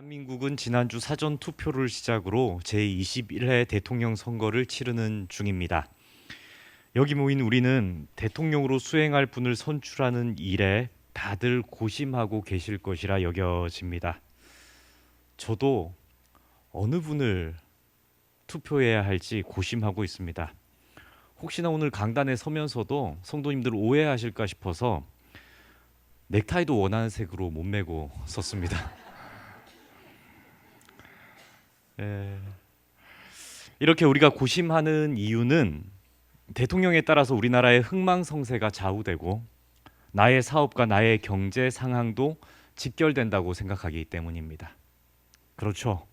대한민국은 지난주 사전 투표를 시작으로 제21회 대통령 선거를 치르는 중입니다. 여기 모인 우리는 대통령으로 수행할 분을 선출하는 일에 다들 고심하고 계실 것이라 여겨집니다. 저도 어느 분을 투표해야 할지 고심하고 있습니다. 혹시나 오늘 강단에 서면서도 성도님들 오해하실까 싶어서 넥타이도 원하는 색으로 못 메고 섰습니다. 이렇게 우리가 고심하는 이유는 대통령에 따라서 우리나라의 흥망성쇠가 좌우되고 나의 사업과 나의 경제 상황도 직결된다고 생각하기 때문입니다. 그렇죠.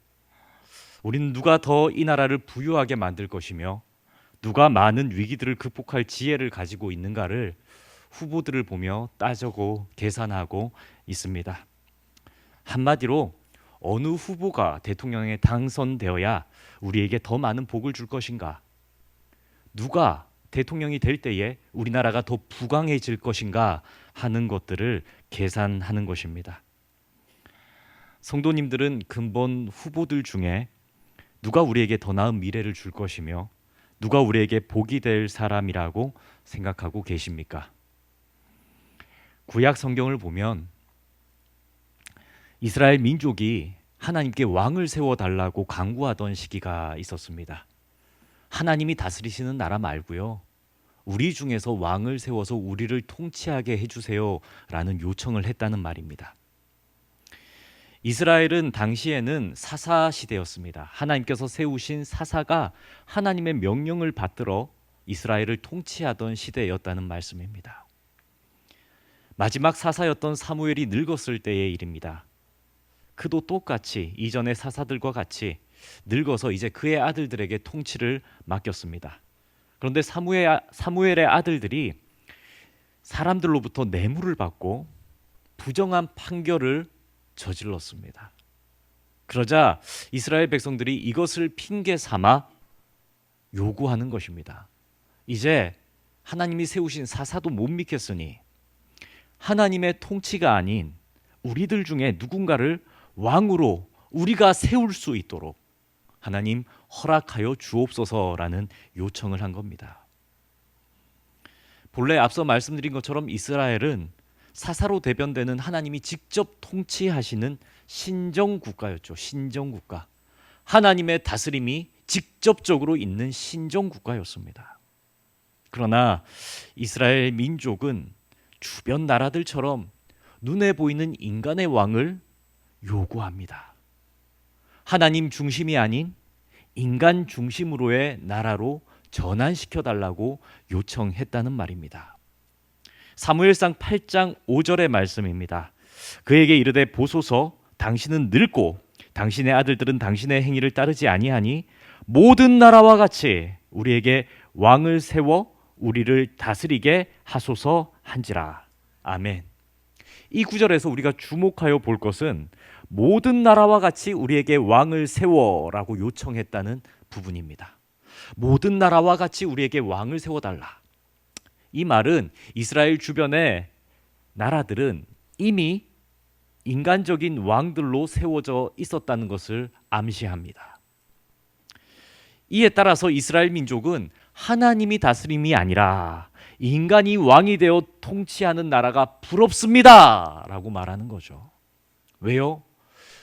우리는 누가 더 이 나라를 부유하게 만들 것이며 누가 많은 위기들을 극복할 지혜를 가지고 있는가를 후보들을 보며 따지고 계산하고 있습니다. 한마디로 어느 후보가 대통령에 당선되어야 우리에게 더 많은 복을 줄 것인가? 누가 대통령이 될 때에 우리나라가 더 부강해질 것인가 하는 것들을 계산하는 것입니다. 성도님들은 근본 후보들 중에 누가 우리에게 더 나은 미래를 줄 것이며 누가 우리에게 복이 될 사람이라고 생각하고 계십니까? 구약 성경을 보면 이스라엘 민족이 하나님께 왕을 세워달라고 간구하던 시기가 있었습니다. 하나님이 다스리시는 나라 말고요. 우리 중에서 왕을 세워서 우리를 통치하게 해주세요 라는 요청을 했다는 말입니다. 이스라엘은 당시에는 사사 시대였습니다. 하나님께서 세우신 사사가 하나님의 명령을 받들어 이스라엘을 통치하던 시대였다는 말씀입니다. 마지막 사사였던 사무엘이 늙었을 때의 일입니다. 그도 똑같이 이전의 사사들과 같이 늙어서 이제 그의 아들들에게 통치를 맡겼습니다. 그런데 사무엘의 아들들이 사람들로부터 뇌물을 받고 부정한 판결을 저질렀습니다. 그러자 이스라엘 백성들이 이것을 핑계 삼아 요구하는 것입니다. 이제 하나님이 세우신 사사도 못 믿겠으니 하나님의 통치가 아닌 우리들 중에 누군가를 왕으로 우리가 세울 수 있도록 하나님 허락하여 주옵소서라는 요청을 한 겁니다. 본래 앞서 말씀드린 것처럼 이스라엘은 사사로 대변되는 하나님이 직접 통치하시는 신정국가였죠. 신정국가. 하나님의 다스림이 직접적으로 있는 신정국가였습니다. 그러나 이스라엘 민족은 주변 나라들처럼 눈에 보이는 인간의 왕을 요구합니다. 하나님 중심이 아닌 인간 중심으로의 나라로 전환시켜달라고 요청했다는 말입니다. 사무엘상 8장 5절의 말씀입니다. 그에게 이르되 보소서 당신은 늙고 당신의 아들들은 당신의 행위를 따르지 아니하니 모든 나라와 같이 우리에게 왕을 세워 우리를 다스리게 하소서 한지라. 아멘. 이 구절에서 우리가 주목하여 볼 것은 모든 나라와 같이 우리에게 왕을 세워라고 요청했다는 부분입니다. 모든 나라와 같이 우리에게 왕을 세워달라. 이 말은 이스라엘 주변의 나라들은 이미 인간적인 왕들로 세워져 있었다는 것을 암시합니다. 이에 따라서 이스라엘 민족은 하나님이 다스림이 아니라 인간이 왕이 되어 통치하는 나라가 부럽습니다 라고 말하는 거죠. 왜요?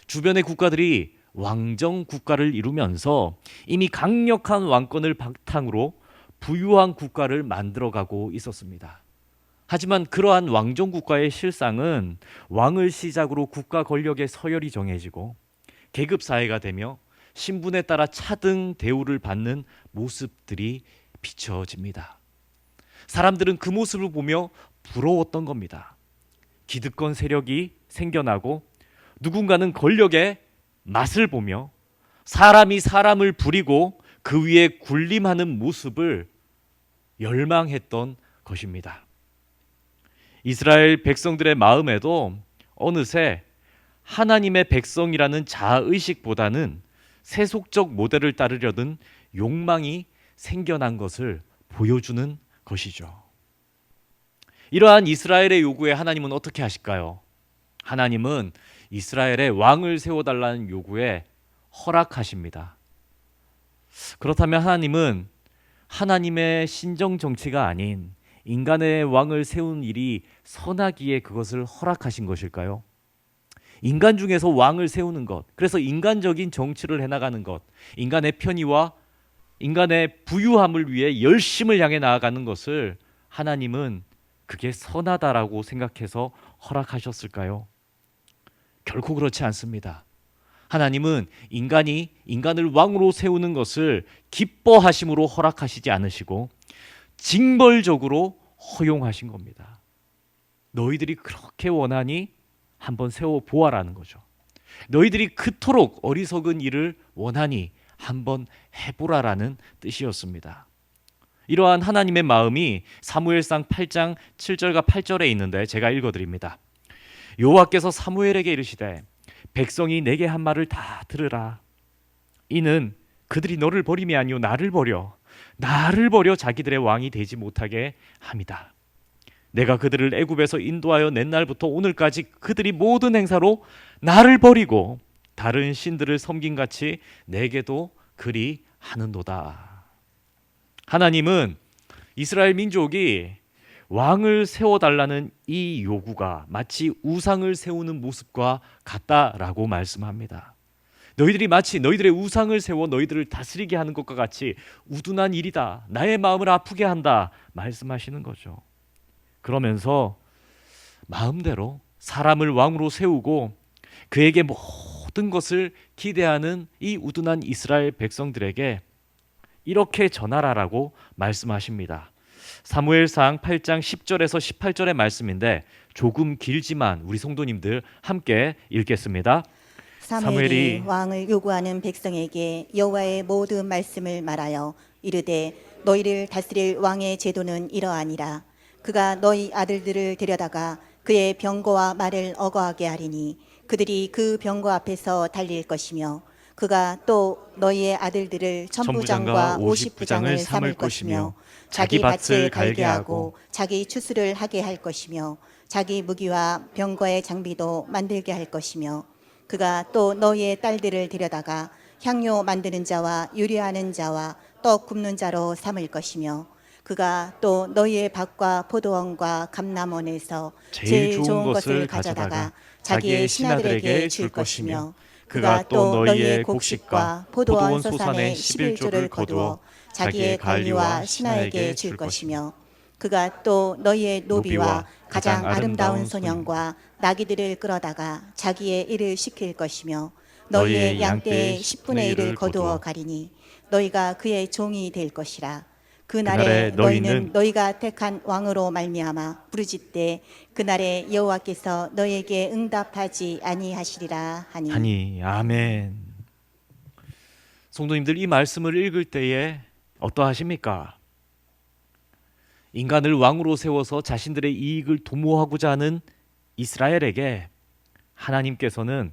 주변의 국가들이 왕정 국가를 이루면서 이미 강력한 왕권을 바탕으로 부유한 국가를 만들어가고 있었습니다. 하지만 그러한 왕정 국가의 실상은 왕을 시작으로 국가 권력의 서열이 정해지고 계급 사회가 되며 신분에 따라 차등 대우를 받는 모습들이 비춰집니다. 사람들은 그 모습을 보며 부러웠던 겁니다. 기득권 세력이 생겨나고 누군가는 권력의 맛을 보며 사람이 사람을 부리고 그 위에 군림하는 모습을 열망했던 것입니다. 이스라엘 백성들의 마음에도 어느새 하나님의 백성이라는 자아의식보다는 세속적 모델을 따르려는 욕망이 생겨난 것을 보여주는 것이죠. 이러한 이스라엘의 요구에 하나님은 어떻게 하실까요? 하나님은 이스라엘에 왕을 세워달라는 요구에 허락하십니다. 그렇다면 하나님은 하나님의 신정 정치가 아닌 인간의 왕을 세운 일이 선하기에 그것을 허락하신 것일까요? 인간 중에서 왕을 세우는 것, 그래서 인간적인 정치를 해나가는 것, 인간의 편의와 인간의 부유함을 위해 열심을 향해 나아가는 것을 하나님은 그게 선하다라고 생각해서 허락하셨을까요? 결코 그렇지 않습니다. 하나님은 인간이 인간을 왕으로 세우는 것을 기뻐하심으로 허락하시지 않으시고 징벌적으로 허용하신 겁니다. 너희들이 그렇게 원하니 한번 세워보아라는 거죠. 너희들이 그토록 어리석은 일을 원하니 한번 해보라라는 뜻이었습니다. 이러한 하나님의 마음이 사무엘상 8장 7절과 8절에 있는데 제가 읽어드립니다. 여호와께서 사무엘에게 이르시되 백성이 내게 한 말을 다 들으라. 이는 그들이 너를 버림이 아니요 나를 버려 자기들의 왕이 되지 못하게 함이다. 내가 그들을 애굽에서 인도하여 낸 날부터 오늘까지 그들이 모든 행사로 나를 버리고 다른 신들을 섬긴같이 내게도 그리 하는도다. 하나님은 이스라엘 민족이 왕을 세워달라는 이 요구가 마치 우상을 세우는 모습과 같다라고 말씀합니다. 너희들이 마치 너희들의 우상을 세워 너희들을 다스리게 하는 것과 같이 우둔한 일이다. 나의 마음을 아프게 한다. 말씀하시는 거죠. 그러면서 마음대로 사람을 왕으로 세우고 그에게 모든 것을 기대하는 이 우둔한 이스라엘 백성들에게 이렇게 전하라라고 말씀하십니다. 사무엘상 8장 10절에서 18절의 말씀인데 조금 길지만 우리 성도님들 함께 읽겠습니다. 사무엘이 왕을 요구하는 백성에게 여호와의 모든 말씀을 말하여 이르되 너희를 다스릴 왕의 제도는 이러하니라. 그가 너희 아들들을 데려다가 그의 병거와 말을 어거하게 하리니 그들이 그 병거 앞에서 달릴 것이며 그가 또 너희의 아들들을 천부장과 50부장을 삼을 것이며 자기 밭을 갈게 하고 자기 추수를 하게 할 것이며 자기 무기와 병거의 장비도 만들게 할 것이며 그가 또 너희의 딸들을 데려다가 향료 만드는 자와 유리하는 자와 떡 굽는 자로 삼을 것이며 그가 또 너희의 밭과 포도원과 감람원에서 제일 좋은 것을 가져다가 자기의 신하들에게 줄 것이며 그가 또 너희의 곡식과 포도원 소산의 11조를 거두어 자기의 관리와 신하에게 줄 것이며 그가 또 너희의 노비와 가장 아름다운 소년과 나귀들을 끌어다가 자기의 일을 시킬 것이며 너희의 양떼의 10분의 1을 거두어 가리니 너희가 그의 종이 될 것이라. 그날에 너희는 너희가 택한 왕으로 말미암아 부르짖되 그날에 여호와께서 너희에게 응답하지 아니하시리라 하니. 아멘. 성도님들, 이 말씀을 읽을 때에 어떠하십니까? 인간을 왕으로 세워서 자신들의 이익을 도모하고자 하는 이스라엘에게 하나님께서는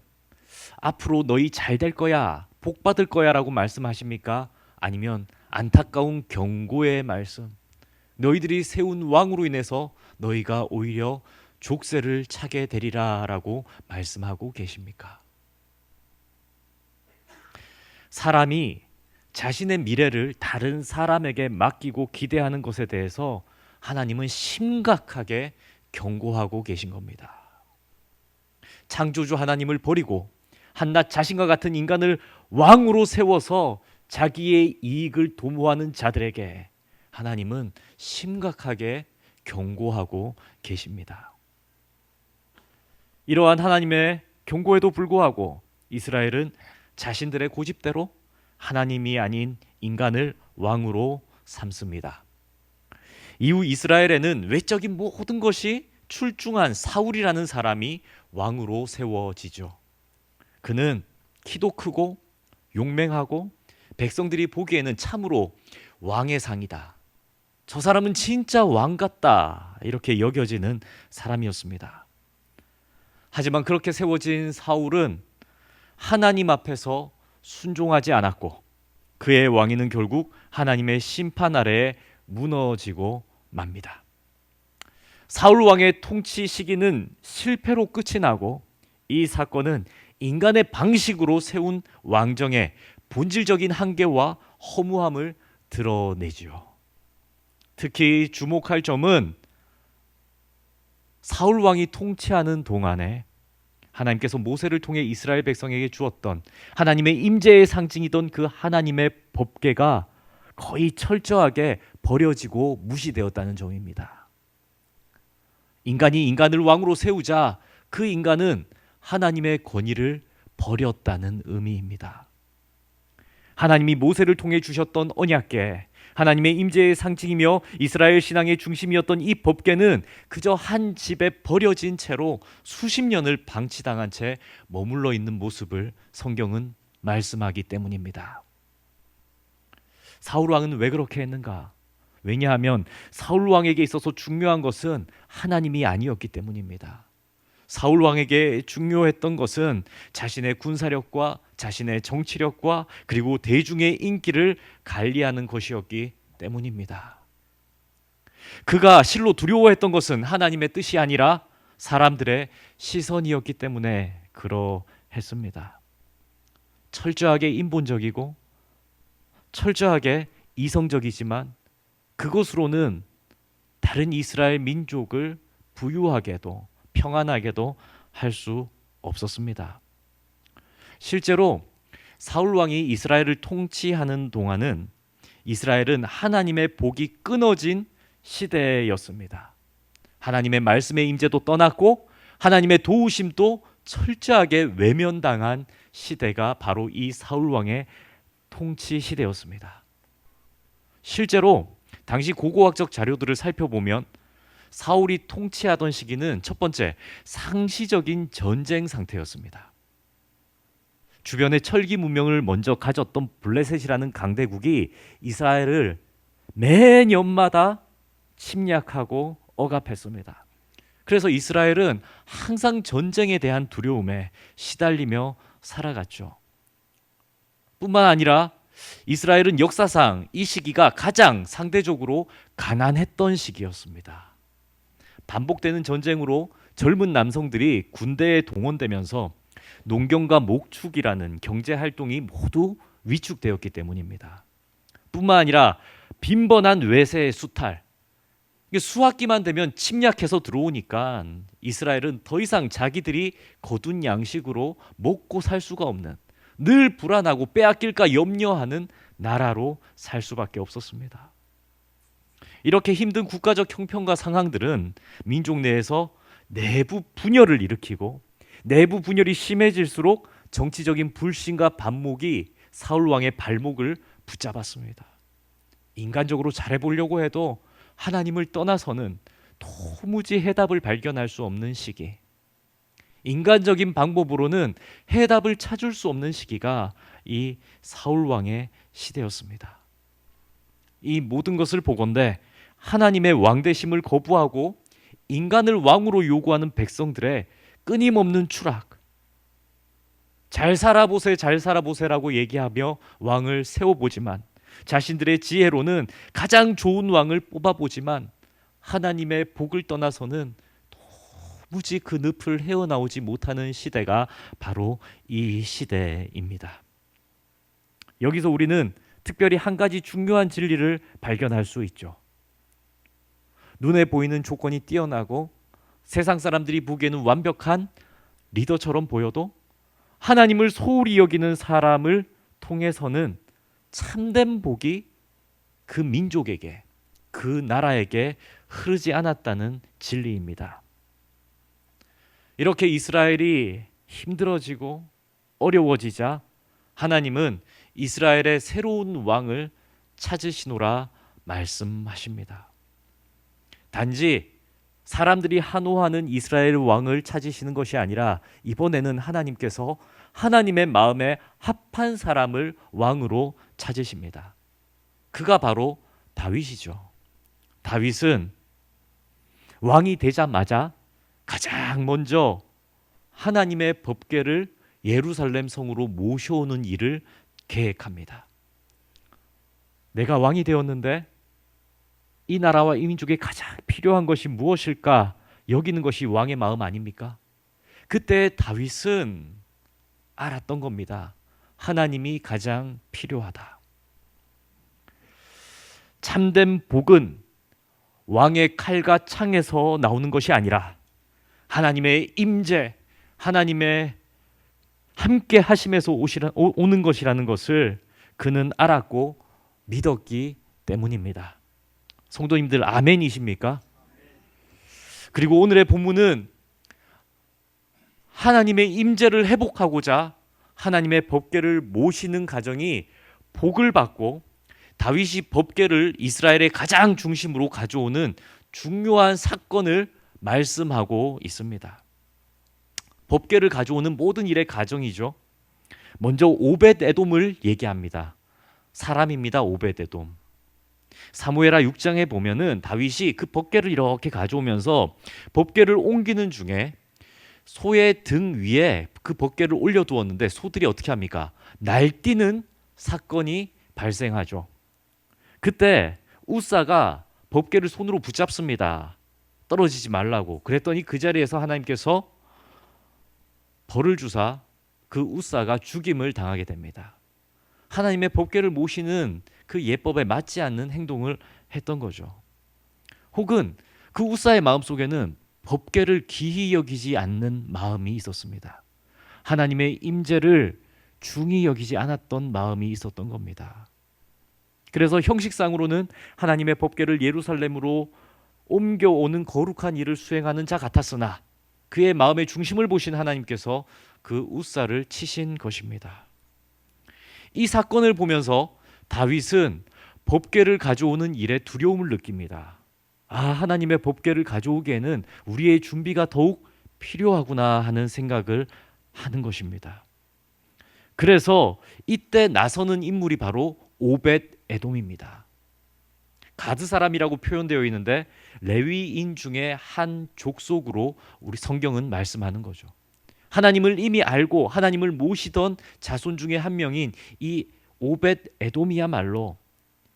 앞으로 너희 잘 될 거야, 복 받을 거야 라고 말씀하십니까? 아니면 안타까운 경고의 말씀, 너희들이 세운 왕으로 인해서 너희가 오히려 족쇄를 차게 되리라 라고 말씀하고 계십니까? 사람이 자신의 미래를 다른 사람에게 맡기고 기대하는 것에 대해서 하나님은 심각하게 경고하고 계신 겁니다. 창조주 하나님을 버리고 한낱 자신과 같은 인간을 왕으로 세워서 자기의 이익을 도모하는 자들에게 하나님은 심각하게 경고하고 계십니다. 이러한 하나님의 경고에도 불구하고 이스라엘은 자신들의 고집대로 하나님이 아닌 인간을 왕으로 삼습니다. 이후 이스라엘에는 외적인 모든 것이 출중한 사울이라는 사람이 왕으로 세워지죠. 그는 키도 크고 용맹하고 백성들이 보기에는 참으로 왕의 상이다. 저 사람은 진짜 왕 같다. 이렇게 여겨지는 사람이었습니다. 하지만 그렇게 세워진 사울은 하나님 앞에서 순종하지 않았고 그의 왕위는 결국 하나님의 심판 아래에 무너지고 맙니다. 사울 왕의 통치 시기는 실패로 끝이 나고 이 사건은 인간의 방식으로 세운 왕정의 본질적인 한계와 허무함을 드러내지요. 특히 주목할 점은 사울 왕이 통치하는 동안에 하나님께서 모세를 통해 이스라엘 백성에게 주었던 하나님의 임재의 상징이던 그 하나님의 법궤가 거의 철저하게 버려지고 무시되었다는 점입니다. 인간이 인간을 왕으로 세우자 그 인간은 하나님의 권위를 버렸다는 의미입니다. 하나님이 모세를 통해 주셨던 언약궤, 하나님의 임재의 상징이며 이스라엘 신앙의 중심이었던 이 법궤는 그저 한 집에 버려진 채로 수십 년을 방치당한 채 머물러 있는 모습을 성경은 말씀하기 때문입니다. 사울 왕은 왜 그렇게 했는가? 왜냐하면 사울 왕에게 있어서 중요한 것은 하나님이 아니었기 때문입니다. 사울 왕에게 중요했던 것은 자신의 군사력과 자신의 정치력과 그리고 대중의 인기를 관리하는 것이었기 때문입니다. 그가 실로 두려워했던 것은 하나님의 뜻이 아니라 사람들의 시선이었기 때문에 그러했습니다. 철저하게 인본적이고 철저하게 이성적이지만 그것으로는 다른 이스라엘 민족을 부유하게도 평안하게도 할 수 없었습니다. 실제로 사울 왕이 이스라엘을 통치하는 동안은 이스라엘은 하나님의 복이 끊어진 시대였습니다. 하나님의 말씀의 임재도 떠났고 하나님의 도우심도 철저하게 외면당한 시대가 바로 이 사울 왕의 통치 시대였습니다. 실제로 당시 고고학적 자료들을 살펴보면 사울이 통치하던 시기는 첫 번째, 상시적인 전쟁 상태였습니다. 주변에 철기 문명을 먼저 가졌던 블레셋이라는 강대국이 이스라엘을 매년마다 침략하고 억압했습니다. 그래서 이스라엘은 항상 전쟁에 대한 두려움에 시달리며 살아갔죠. 뿐만 아니라 이스라엘은 역사상 이 시기가 가장 상대적으로 가난했던 시기였습니다. 반복되는 전쟁으로 젊은 남성들이 군대에 동원되면서 농경과 목축이라는 경제 활동이 모두 위축되었기 때문입니다. 뿐만 아니라 빈번한 외세의 수탈, 수학기만 되면 침략해서 들어오니까 이스라엘은 더 이상 자기들이 거둔 양식으로 먹고 살 수가 없는, 늘 불안하고 빼앗길까 염려하는 나라로 살 수밖에 없었습니다. 이렇게 힘든 국가적 형편과 상황들은 민족 내에서 내부 분열을 일으키고 내부 분열이 심해질수록 정치적인 불신과 반목이 사울 왕의 발목을 붙잡았습니다. 인간적으로 잘해보려고 해도 하나님을 떠나서는 도무지 해답을 발견할 수 없는 시기, 인간적인 방법으로는 해답을 찾을 수 없는 시기가 이 사울 왕의 시대였습니다. 이 모든 것을 보건대 하나님의 왕되심을 거부하고 인간을 왕으로 요구하는 백성들의 끊임없는 추락, 잘 살아보세 잘 살아보세라고 얘기하며 왕을 세워보지만 자신들의 지혜로는 가장 좋은 왕을 뽑아보지만 하나님의 복을 떠나서는 도무지 그 늪을 헤어나오지 못하는 시대가 바로 이 시대입니다. 여기서 우리는 특별히 한 가지 중요한 진리를 발견할 수 있죠. 눈에 보이는 조건이 뛰어나고 세상 사람들이 보기에는 완벽한 리더처럼 보여도 하나님을 소홀히 여기는 사람을 통해서는 참된 복이 그 민족에게, 그 나라에게 흐르지 않았다는 진리입니다. 이렇게 이스라엘이 힘들어지고 어려워지자 하나님은 이스라엘의 새로운 왕을 찾으시노라 말씀하십니다. 단지 사람들이 한호하는 이스라엘 왕을 찾으시는 것이 아니라 이번에는 하나님께서 하나님의 마음에 합한 사람을 왕으로 찾으십니다. 그가 바로 다윗이죠. 다윗은 왕이 되자마자 가장 먼저 하나님의 법궤를 예루살렘 성으로 모셔오는 일을 계획합니다. 내가 왕이 되었는데 이 나라와 이 민족에 가장 필요한 것이 무엇일까 여기는 것이 왕의 마음 아닙니까? 그때 다윗은 알았던 겁니다. 하나님이 가장 필요하다. 참된 복은 왕의 칼과 창에서 나오는 것이 아니라 하나님의 임재, 하나님의 함께 하심에서 오는 것이라는 것을 그는 알았고 믿었기 때문입니다. 성도님들 아멘이십니까? 그리고 오늘의 본문은 하나님의 임재를 회복하고자 하나님의 법궤를 모시는 가정이 복을 받고 다윗이 법궤를 이스라엘의 가장 중심으로 가져오는 중요한 사건을 말씀하고 있습니다. 법궤를 가져오는 모든 일의 가정이죠. 먼저 오벳 에돔을 얘기합니다. 사람입니다. 오벳 에돔. 사무엘하 6장에 보면은 다윗이 그 법궤를 이렇게 가져오면서 법궤를 옮기는 중에 소의 등 위에 그 법궤를 올려두었는데 소들이 어떻게 합니까? 날뛰는 사건이 발생하죠. 그때 우사가 법궤를 손으로 붙잡습니다. 떨어지지 말라고. 그랬더니 그 자리에서 하나님께서 벌을 주사 그 우사가 죽임을 당하게 됩니다. 하나님의 법궤를 모시는 그 예법에 맞지 않는 행동을 했던 거죠. 혹은 그 우사의 마음속에는 법궤를 기히 여기지 않는 마음이 있었습니다. 하나님의 임재를 중히 여기지 않았던 마음이 있었던 겁니다. 그래서 형식상으로는 하나님의 법궤를 예루살렘으로 옮겨오는 거룩한 일을 수행하는 자 같았으나 그의 마음의 중심을 보신 하나님께서 그 우사를 치신 것입니다. 이 사건을 보면서 다윗은 법궤를 가져오는 일에 두려움을 느낍니다. 하나님의 법궤를 가져오기에는 우리의 준비가 더욱 필요하구나 하는 생각을 하는 것입니다. 그래서 이때 나서는 인물이 바로 오벳 에돔입니다. 가드 사람이라고 표현되어 있는데 레위인 중에 한 족속으로 우리 성경은 말씀하는 거죠. 하나님을 이미 알고 하나님을 모시던 자손 중에 한 명인 이 오벳 에돔이야말로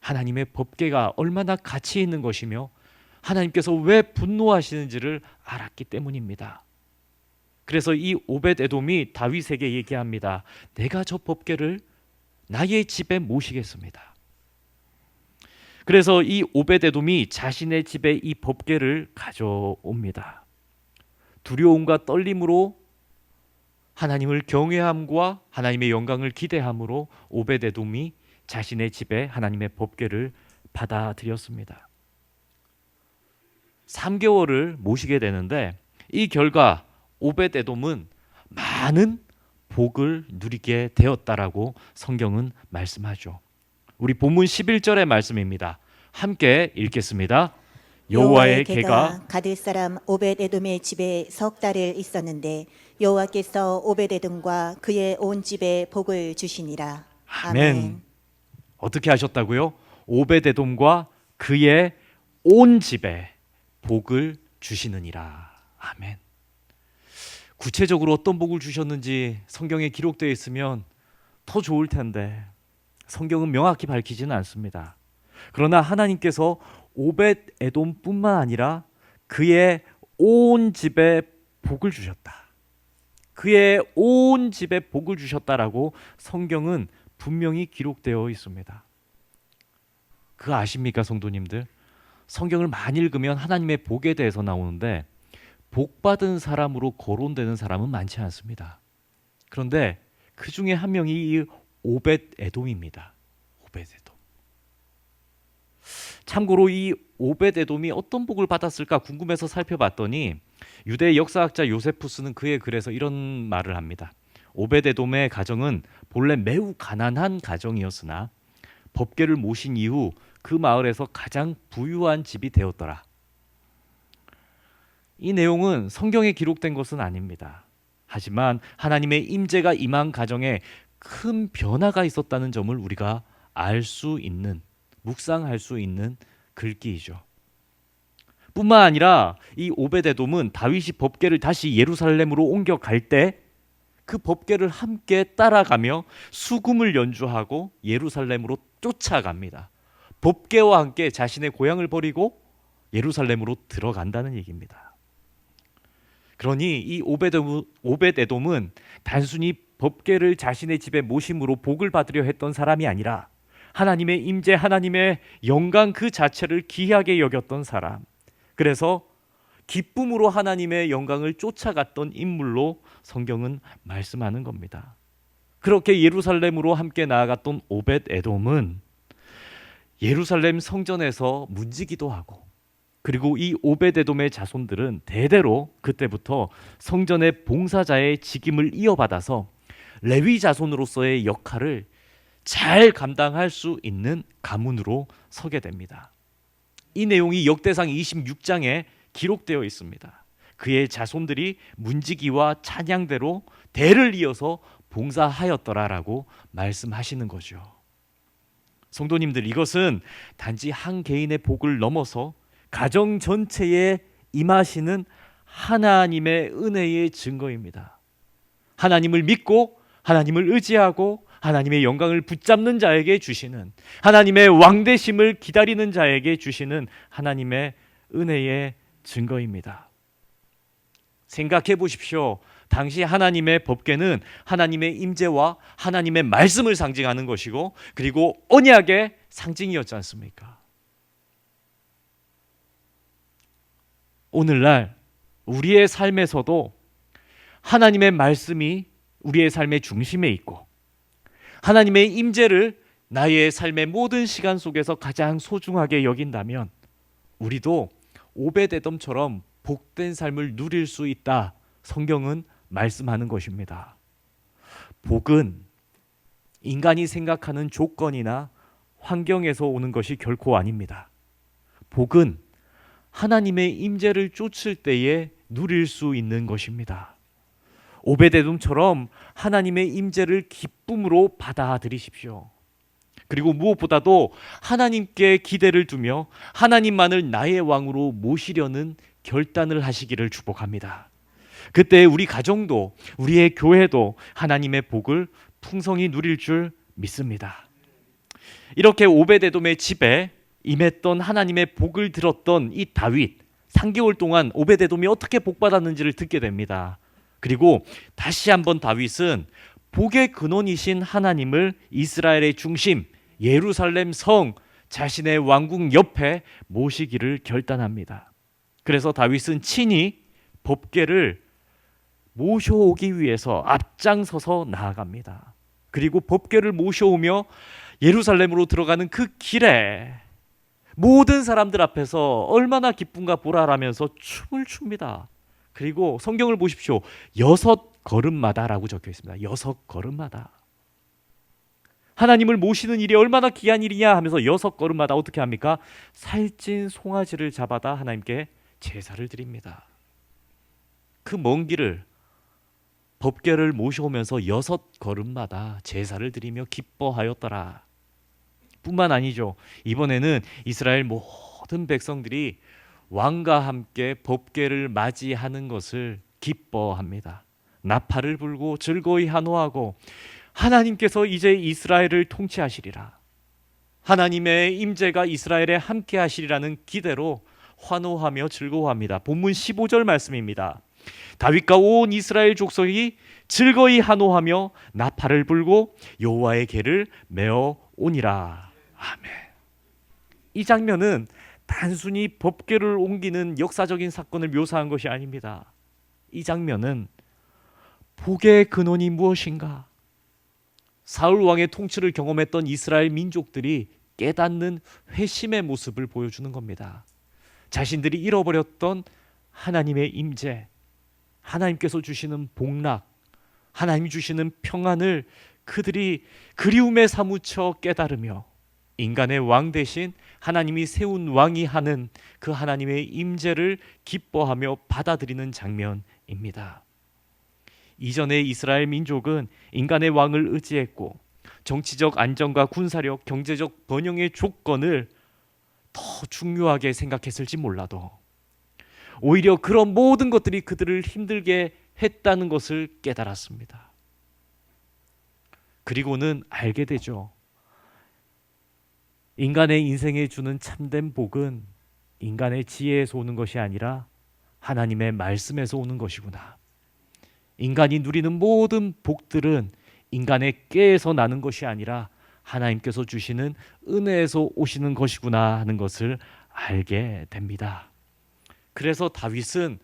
하나님의 법궤가 얼마나 가치 있는 것이며 하나님께서 왜 분노하시는지를 알았기 때문입니다. 그래서 이 오벳 에돔이 다윗에게 얘기합니다. 내가 저 법궤를 나의 집에 모시겠습니다. 그래서 이 오벳 에돔이 자신의 집에 이 법궤를 가져옵니다. 두려움과 떨림으로 하나님을 경외함과 하나님의 영광을 기대함으로 오벳 에돔이 자신의 집에 하나님의 법궤를 받아들였습니다. 3개월을 모시게 되는데 이 결과 오벳 에돔은 많은 복을 누리게 되었다라고 성경은 말씀하죠. 우리 본문 11절의 말씀입니다. 함께 읽겠습니다. 여호와의 개가 가드 사람 오벳 에돔의 집에 석 달을 있었는데 여호와께서 오벳 에돔과 그의 온 집에 복을 주시니라. 아멘. 어떻게 하셨다고요? 오벳 에돔과 그의 온 집에 복을 주시느니라. 아멘. 구체적으로 어떤 복을 주셨는지 성경에 기록되어 있으면 더 좋을 텐데 성경은 명확히 밝히지는 않습니다. 그러나 하나님께서 오벳 에돔뿐만 아니라 그의 온 집에 복을 주셨다. 그의 온 집에 복을 주셨다라고 성경은 분명히 기록되어 있습니다. 그거 아십니까, 성도님들? 성경을 많이 읽으면 하나님의 복에 대해서 나오는데 복받은 사람으로 거론되는 사람은 많지 않습니다. 그런데 그 중에 한 명이 이 오벳 에돔입니다. 오벳 에돔. 참고로 이 오벳 에돔이 어떤 복을 받았을까 궁금해서 살펴봤더니 유대 역사학자 요세푸스는 그의 글에서 이런 말을 합니다. 오벳 에돔의 가정은 본래 매우 가난한 가정이었으나 법궤를 모신 이후 그 마을에서 가장 부유한 집이 되었더라. 이 내용은 성경에 기록된 것은 아닙니다. 하지만 하나님의 임재가 임한 가정에 큰 변화가 있었다는 점을 우리가 알 수 있는, 묵상할 수 있는 글귀이죠. 뿐만 아니라 이 오벳 에돔은 다윗이 법궤를 다시 예루살렘으로 옮겨갈 때 그 법궤를 함께 따라가며 수금을 연주하고 예루살렘으로 쫓아갑니다. 법궤와 함께 자신의 고향을 버리고 예루살렘으로 들어간다는 얘기입니다. 그러니 이 오벳에돔은 단순히 법궤를 자신의 집에 모심으로 복을 받으려 했던 사람이 아니라 하나님의 임재, 하나님의 영광 그 자체를 귀하게 여겼던 사람. 그래서 기쁨으로 하나님의 영광을 쫓아갔던 인물로 성경은 말씀하는 겁니다. 그렇게 예루살렘으로 함께 나아갔던 오벳에돔은 예루살렘 성전에서 문지기도 하고, 그리고 이 오벳에돔의 자손들은 대대로 그때부터 성전의 봉사자의 직임을 이어받아서 레위 자손으로서의 역할을 잘 감당할 수 있는 가문으로 서게 됩니다. 이 내용이 역대상 26장에 기록되어 있습니다. 그의 자손들이 문지기와 찬양대로 대를 이어서 봉사하였더라라고 말씀하시는 거죠. 성도님들, 이것은 단지 한 개인의 복을 넘어서 가정 전체에 임하시는 하나님의 은혜의 증거입니다. 하나님을 믿고 하나님을 의지하고 하나님의 영광을 붙잡는 자에게 주시는, 하나님의 왕되심을 기다리는 자에게 주시는 하나님의 은혜의 증거입니다. 생각해 보십시오. 당시 하나님의 법궤는 하나님의 임재와 하나님의 말씀을 상징하는 것이고, 그리고 언약의 상징이었지 않습니까? 오늘날 우리의 삶에서도 하나님의 말씀이 우리의 삶의 중심에 있고, 하나님의 임재를 나의 삶의 모든 시간 속에서 가장 소중하게 여긴다면 우리도 오벳에돔처럼 복된 삶을 누릴 수 있다, 성경은 말씀하는 것입니다. 복은 인간이 생각하는 조건이나 환경에서 오는 것이 결코 아닙니다. 복은 하나님의 임재를 쫓을 때에 누릴 수 있는 것입니다. 오벳에돔처럼 하나님의 임재를 기쁨으로 받아들이십시오. 그리고 무엇보다도 하나님께 기대를 두며 하나님만을 나의 왕으로 모시려는 결단을 하시기를 축복합니다. 그때 우리 가정도, 우리의 교회도 하나님의 복을 풍성히 누릴 줄 믿습니다. 이렇게 오벳에돔의 집에 임했던 하나님의 복을 들었던 이 다윗, 3개월 동안 오벳에돔이 어떻게 복받았는지를 듣게 됩니다. 그리고 다시 한번 다윗은 복의 근원이신 하나님을 이스라엘의 중심, 예루살렘 성, 자신의 왕궁 옆에 모시기를 결단합니다. 그래서 다윗은 친히 법궤를 모셔오기 위해서 앞장서서 나아갑니다. 그리고 법궤를 모셔오며 예루살렘으로 들어가는 그 길에 모든 사람들 앞에서 얼마나 기쁨과 보라라면서 춤을 춥니다. 그리고 성경을 보십시오. 6걸음마다라고 적혀 있습니다. 6걸음마다. 하나님을 모시는 일이 얼마나 귀한 일이냐 하면서 6걸음마다 어떻게 합니까? 살찐 송아지를 잡아다 하나님께 제사를 드립니다. 그 먼 길을 법궤를 모셔오면서 6걸음마다 제사를 드리며 기뻐하였더라. 뿐만 아니죠. 이번에는 이스라엘 모든 백성들이 왕과 함께 법궤를 맞이하는 것을 기뻐합니다. 나팔을 불고 즐거이 환호하고 하나님께서 이제 이스라엘을 통치하시리라, 하나님의 임재가 이스라엘에 함께 하시리라는 기대로 환호하며 즐거워합니다. 본문 15절 말씀입니다. 다윗과 온 이스라엘 족속이 즐거이 환호하며 나팔을 불고 여호와의 궤를 메어 오니라. 아멘. 이 장면은 단순히 법궤를 옮기는 역사적인 사건을 묘사한 것이 아닙니다. 이 장면은 복의 근원이 무엇인가? 사울 왕의 통치를 경험했던 이스라엘 민족들이 깨닫는 회심의 모습을 보여주는 겁니다. 자신들이 잃어버렸던 하나님의 임재, 하나님께서 주시는 복락, 하나님이 주시는 평안을 그들이 그리움에 사무쳐 깨달으며 인간의 왕 대신 하나님이 세운 왕이 하는 그 하나님의 임재를 기뻐하며 받아들이는 장면입니다. 이전의 이스라엘 민족은 인간의 왕을 의지했고 정치적 안정과 군사력, 경제적 번영의 조건을 더 중요하게 생각했을지 몰라도 오히려 그런 모든 것들이 그들을 힘들게 했다는 것을 깨달았습니다. 그리고는 알게 되죠. 인간의 인생에 주는 참된 복은 인간의 지혜에서 오는 것이 아니라 하나님의 말씀에서 오는 것이구나. 인간이 누리는 모든 복들은 인간의 깨에서 나는 것이 아니라 하나님께서 주시는 은혜에서 오시는 것이구나 하는 것을 알게 됩니다. 그래서 다윗은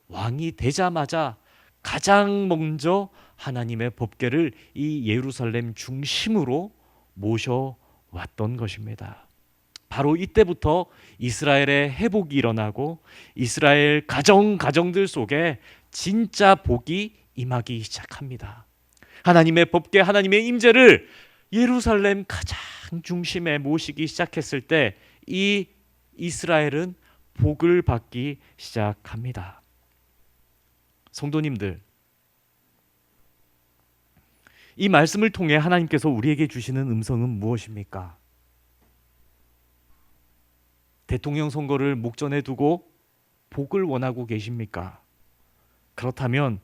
왕이 되자마자 가장 먼저 하나님의 법궤를 이 예루살렘 중심으로 모셔왔던 것입니다. 바로 이때부터 이스라엘의 회복이 일어나고 이스라엘 가정들 속에 진짜 복이 임하기 시작합니다. 하나님의 법궤, 하나님의 임재를 예루살렘 가장 중심에 모시기 시작했을 때 이 이스라엘은 복을 받기 시작합니다. 성도님들, 이 말씀을 통해 하나님께서 우리에게 주시는 음성은 무엇입니까? 대통령 선거를 목전에 두고 복을 원하고 계십니까? 그렇다면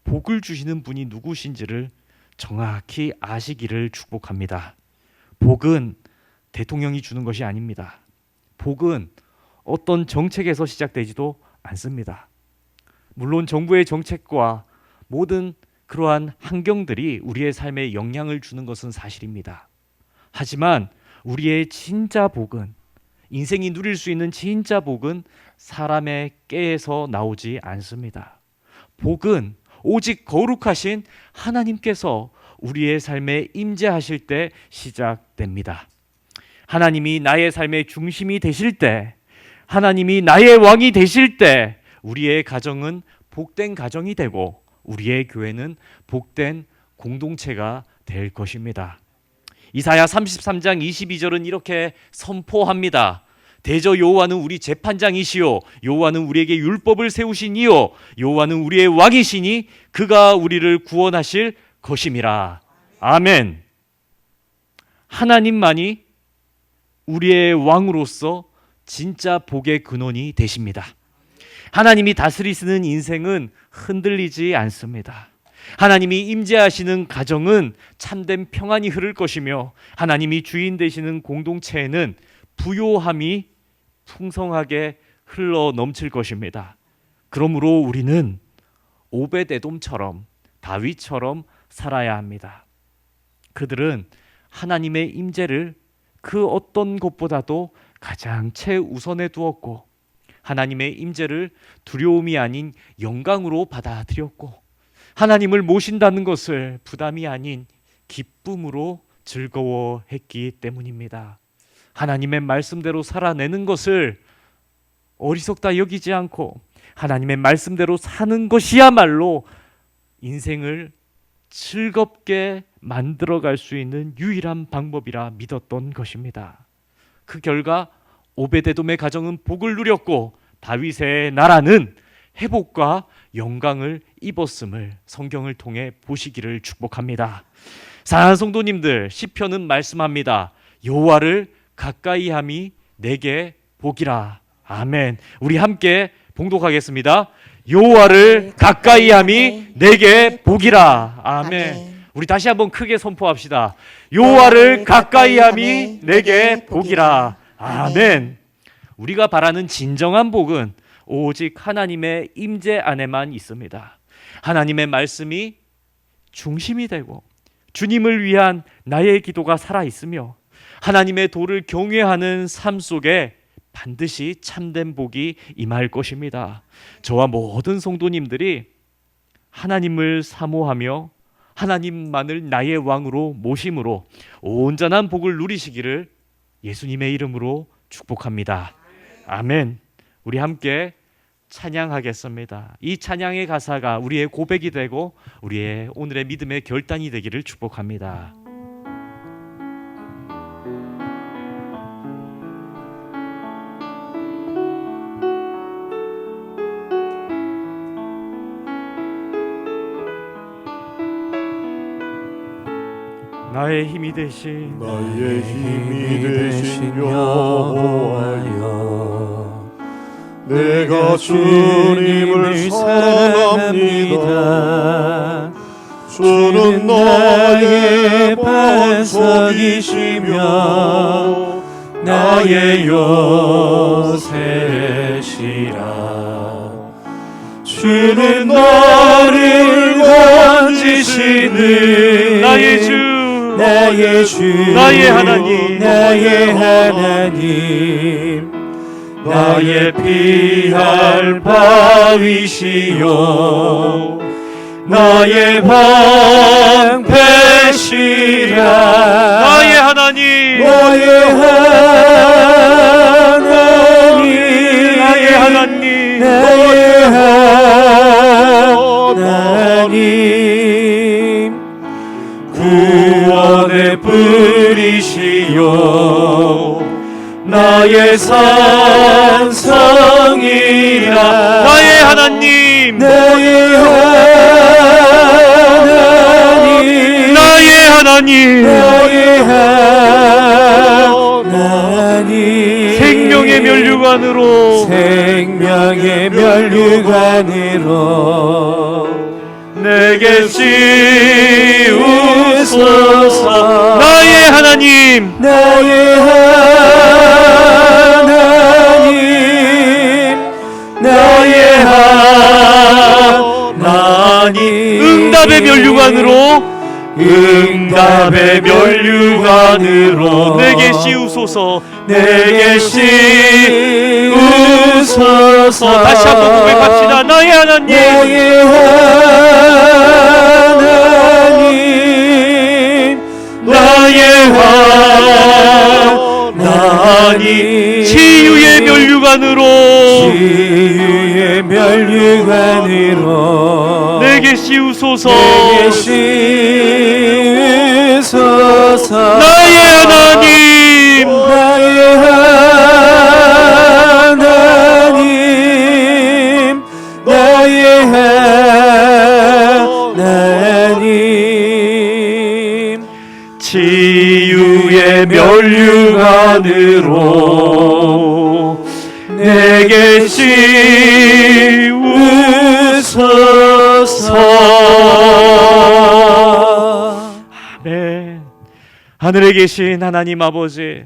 복을 주시는 분이 누구신지를 정확히 아시기를 축복합니다. 복은 대통령이 주는 것이 아닙니다. 복은 어떤 정책에서 시작되지도 않습니다. 물론 정부의 정책과 모든 그러한 환경들이 우리의 삶에 영향을 주는 것은 사실입니다. 하지만 우리의 진짜 복은, 인생이 누릴 수 있는 진짜 복은 사람의 깨에서 나오지 않습니다. 복은 오직 거룩하신 하나님께서 우리의 삶에 임재하실 때 시작됩니다. 하나님이 나의 삶의 중심이 되실 때, 하나님이 나의 왕이 되실 때 우리의 가정은 복된 가정이 되고 우리의 교회는 복된 공동체가 될 것입니다. 이사야 33장 22절은 이렇게 선포합니다. 대저 여호와는 우리 재판장이시요 여호와는 우리에게 율법을 세우시니요 여호와는 우리의 왕이시니 그가 우리를 구원하실 것임이라. 아멘. 하나님만이 우리의 왕으로서 진짜 복의 근원이 되십니다. 하나님이 다스리시는 인생은 흔들리지 않습니다. 하나님이 임재하시는 가정은 참된 평안이 흐를 것이며 하나님이 주인 되시는 공동체에는 부요함이 풍성하게 흘러 넘칠 것입니다. 그러므로 우리는 오벳에돔처럼 다윗처럼 살아야 합니다. 그들은 하나님의 임재를 그 어떤 것보다도 가장 최우선에 두었고 하나님의 임재를 두려움이 아닌 영광으로 받아들였고 하나님을 모신다는 것을 부담이 아닌 기쁨으로 즐거워했기 때문입니다. 하나님의 말씀대로 살아내는 것을 어리석다 여기지 않고 하나님의 말씀대로 사는 것이야말로 인생을 즐겁게 만들어갈 수 있는 유일한 방법이라 믿었던 것입니다. 그 결과 오베데돔의 가정은 복을 누렸고 다윗의 나라는 회복과 영광을 입었음을 성경을 통해 보시기를 축복합니다. 사랑하는 성도님들, 시편은 말씀합니다. 여호와를 가까이함이 내게 복이라. 아멘. 우리 함께 봉독하겠습니다. 여호와를 가까이함이 내게 복이라. 아멘. 우리 다시 한번 크게 선포합시다. 여호와를 가까이함이 내게 복이라. 아멘. 우리가 바라는 진정한 복은 오직 하나님의 임재 안에만 있습니다. 하나님의 말씀이 중심이 되고 주님을 위한 나의 기도가 살아있으며 하나님의 도를 경외하는 삶 속에 반드시 참된 복이 임할 것입니다. 저와 모든 성도님들이 하나님을 사모하며 하나님만을 나의 왕으로 모심으로 온전한 복을 누리시기를 예수님의 이름으로 축복합니다. 아멘. 우리 함께 찬양하겠습니다. 이 찬양의 가사가 우리의 고백이 되고 우리의 오늘의 믿음의 결단이 되기를 축복합니다. 나의 힘이 되신 여호와여, 내가 주님을 사랑합니다. 주는 나의 반석이시며 나의 요새시라. 주는 나를 건지시는 나의 주, 나의 주, 나의 하나님, 나의 하나님, 나의 피할 바위시요 나의 방패시라. 나의 하나님, 나의 하나님, 나의 하나님, 나의 하나님, 구원의 뿌리시요 나의 산성이라. 나의 하나님, 나의 하나님, 나의 하나님, 나의 하나님, 생명의 면류관으로 생명의 면류관으로 내게 씌우소서. 나의 하나님, 나의 하나님, 나의 하나님, 응답의 면류관으로 응답의 면류관으로 내게 씌우소서. 내게 씌우소서. 다시 한번 고백합시다. 나의 하나님, 나의 하나님, 나의 하나님, 치유의 면류관으로 치유의 면류관으로 내게 씌우소서. 내게 씌우소서. 나의 하나님, 나의 하나님, 나의 하나님, 치유의 면류관으로 내게 씌우소서. 아멘. 하늘에 계신 하나님 아버지,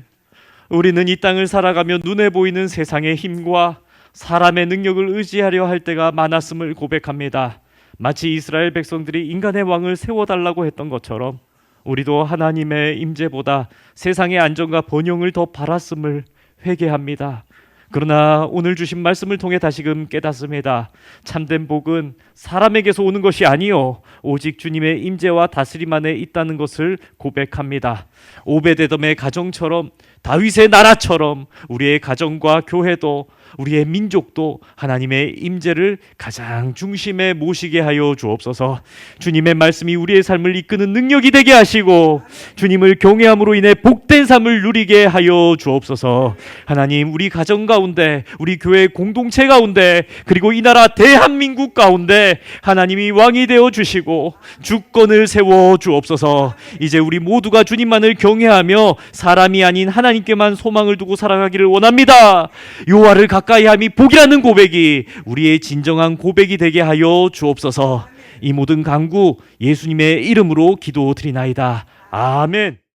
우리는 이 땅을 살아가며 눈에 보이는 세상의 힘과 사람의 능력을 의지하려 할 때가 많았음을 고백합니다. 마치 이스라엘 백성들이 인간의 왕을 세워달라고 했던 것처럼 우리도 하나님의 임재보다 세상의 안정과 번영을 더 바랐음을 회개합니다. 그러나 오늘 주신 말씀을 통해 다시금 깨닫습니다. 참된 복은 사람에게서 오는 것이 아니요 오직 주님의 임재와 다스림 안에 있다는 것을 고백합니다. 오베데돔의 가정처럼, 다윗의 나라처럼 우리의 가정과 교회도, 우리의 민족도 하나님의 임재를 가장 중심에 모시게 하여 주옵소서. 주님의 말씀이 우리의 삶을 이끄는 능력이 되게 하시고 주님을 경외함으로 인해 복된 삶을 누리게 하여 주옵소서. 하나님, 우리 가정 가운데, 우리 교회 공동체 가운데, 그리고 이 나라 대한민국 가운데 하나님이 왕이 되어 주시고 주권을 세워 주옵소서. 이제 우리 모두가 주님만을 경외하며 사람이 아닌 하나님께만 소망을 두고 살아가기를 원합니다. 여호와를 가까이함이 복이라는 고백이 우리의 진정한 고백이 되게 하여 주옵소서. 이 모든 간구 예수님의 이름으로 기도드리나이다. 아멘.